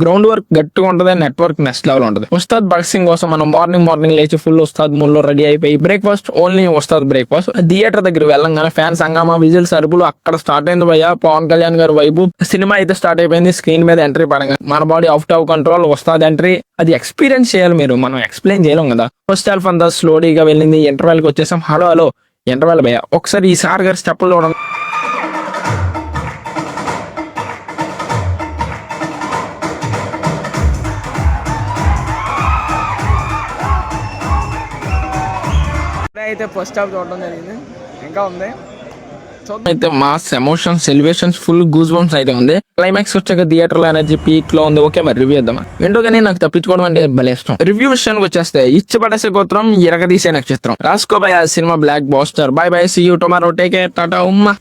Ground work గట్టిగా ఉంటుంది, network next level ఉంటుంది. ఉస్తాద్ భగత్ సింగ్ కోసం మనం మార్నింగ్ లేచి ఫుల్ ఉస్తాద్ మూల్లో రెడీ అయిపోయి బ్రేక్ఫాస్ట్ ఓన్లీ ఉస్తాద్ బ్రేక్ఫాస్ట్. థియేటర్ దగ్గర వెళ్ళంగానే ఫ్యాన్స్ హంగామా, విజిల్స్, అరుపులు అక్కడ స్టార్ట్ అయింది భయ్య. పవన్ కళ్యాణ్ గారు వైపు సినిమా అయితే స్టార్ట్ అయిపోయింది. స్క్రీన్ మీద ఎంట్రీ పడగా మన బాడీ అవుట్ ఆఫ్ కంట్రోల్, ఉస్తాద్ ఎంట్రీ. అది ఎక్స్పీరియన్స్ చేయాలి మీరు, మనం ఎక్స్ప్లెయిన్ చేయలేం కదా. ఫస్ట్ హాఫ్ అంతా స్లోడీగా వెళ్ళింది. ఇంటర్వెల్ కి వచ్చేసాం. హలో ఇంటర్వెల్ భయ్య ఒకసారి ఈ సార్ గారు స్టెప్పులు చూడండి. అయితే ఫస్ట్ హాఫ్ చూడడం జరిగింది, ఇంకా ఉంది అయితే mass emotions, elevations, full goose bumps అయితే ఉంది. క్లైమాక్స్ వచ్చాక థియేటర్ లో ఎనర్జీ పీక్ లో ఉంది. ఓకే మరి రివ్యూ ఇద్దామా? ఏంటో కానీ నాకు తప్పించుకోవడం అంటే భలే ఇష్టం. రివ్యూ విషయానికి వచ్చేస్తే ఇచ్చి పడేసే గోత్రం, ఎరగదీసే నక్షత్రం. రాసుకోబాయ్ సినిమా blockbuster. Bye bye, see you tomorrow, take care, tata, Umma.